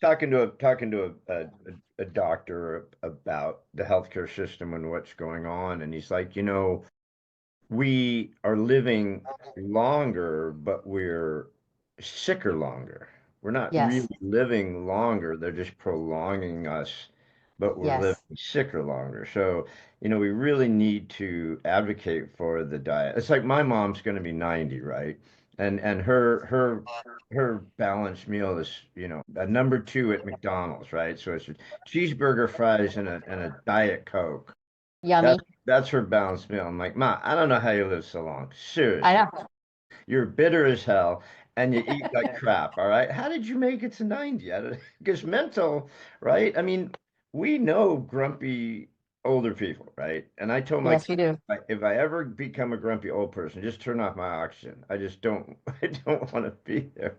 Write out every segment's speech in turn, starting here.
talking to a doctor about the healthcare system and what's going on, and he's like, we are living longer, but we're sicker longer. We're not Yes, really living longer. They're just prolonging us, but we're living yes, sicker longer. So, we really need to advocate for the diet. It's like my mom's going to be 90, right? And her balanced meal is, a number two at McDonald's, right? So it's a cheeseburger, fries, and a Diet Coke. yummy. That's her balanced meal. I'm like, Ma, I don't know how you live so long. I Seriously. know. You're bitter as hell and you eat like crap, all right? How did you make it to 90? Because mental, right? I mean, we know grumpy older people, right? And I told my Yes, kids, we do. if I ever become a grumpy old person, just turn off my oxygen. I just don't, I don't want to be there.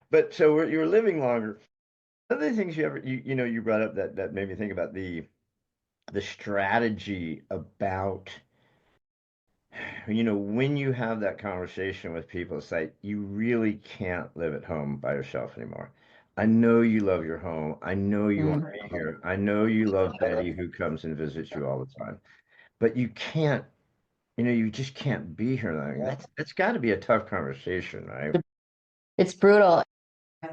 But so you're living longer. Other things you brought up that made me think about the strategy about when you have that conversation with people, it's like you really can't live at home by yourself anymore. I know you love your home. I know you want to Mm. be here. I know you love Betty who comes and visits you all the time. But you can't, you just can't be here. Like, that's got to be a tough conversation, right? It's brutal.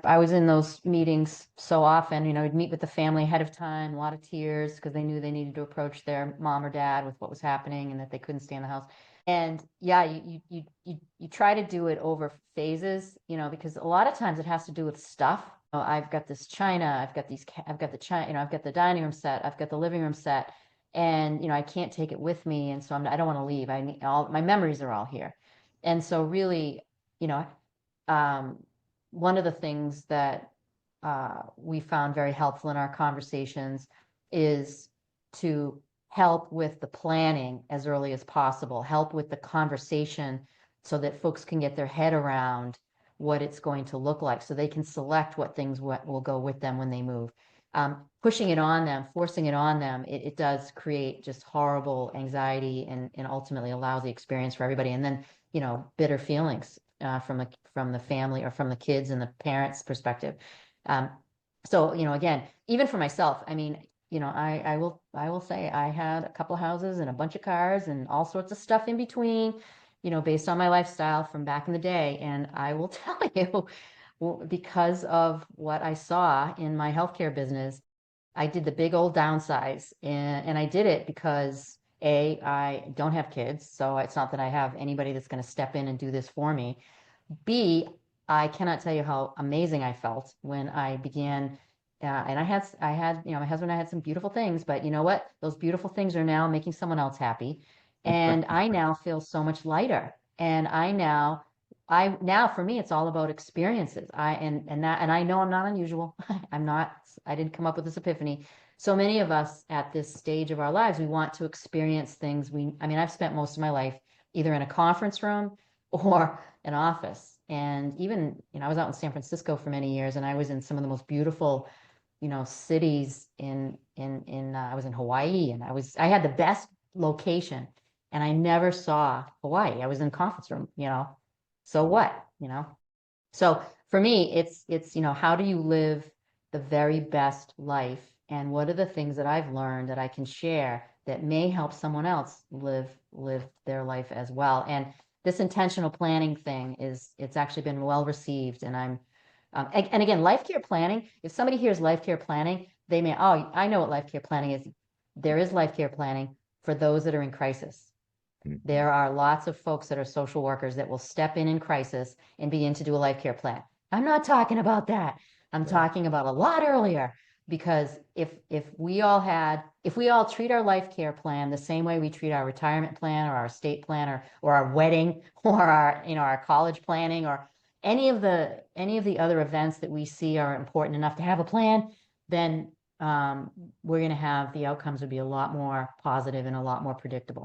I was in those meetings so often, we'd meet with the family ahead of time, a lot of tears because they knew they needed to approach their mom or dad with what was happening and that they couldn't stay in the house. And yeah, you try to do it over phases, because a lot of times it has to do with stuff. Oh, I've got this china, I've got the china, I've got the dining room set, I've got the living room set, and I can't take it with me, and so I don't want to leave. I need all my memories are all here, and so really, you know, um, one of the things that we found very helpful in our conversations is to help with the planning as early as possible, help with the conversation so that folks can get their head around what it's going to look like so they can select what things will go with them when they move. Pushing it on them, forcing it on them, it does create just horrible anxiety and ultimately a lousy experience for everybody. And then, bitter feelings from the family or from the kids and the parents' perspective. Um, so, again, even for myself, I mean, I will say I had a couple of houses and a bunch of cars and all sorts of stuff in between, based on my lifestyle from back in the day. And I will tell you, because of what I saw in my healthcare business, I did the big old downsize, and I did it because A, I don't have kids, so it's not that I have anybody that's going to step in and do this for me. B, I cannot tell you how amazing I felt when I began. And I had, my husband and I had some beautiful things, but you know what? Those beautiful things are now making someone else happy. And I now feel so much lighter. And now for me, it's all about experiences. And I know I'm not unusual. I'm not, I didn't come up with this epiphany. So many of us at this stage of our lives, we want to experience things. I mean, I've spent most of my life either in a conference room or an office. And even, I was out in San Francisco for many years, and I was in some of the most beautiful, cities I was in Hawaii, and I had the best location, and I never saw Hawaii. I was in a conference room. So what? So for me, it's how do you live the very best life, and what are the things that I've learned that I can share that may help someone else live their life as well. And this intentional planning thing it's actually been well received, and and again, life care planning. If somebody hears life care planning, they may, oh, I know what life care planning is. There is life care planning for those that are in crisis. Mhm. There are lots of folks that are social workers that will step in crisis and begin to do a life care plan. I'm not talking about that. I'm Right. talking about a lot earlier, because if we all treat our life care plan the same way we treat our retirement plan or our estate plan or our wedding or our college planning or any of the other events that we see are important enough to have a plan, then we're going to have the outcomes would be a lot more positive and a lot more predictable.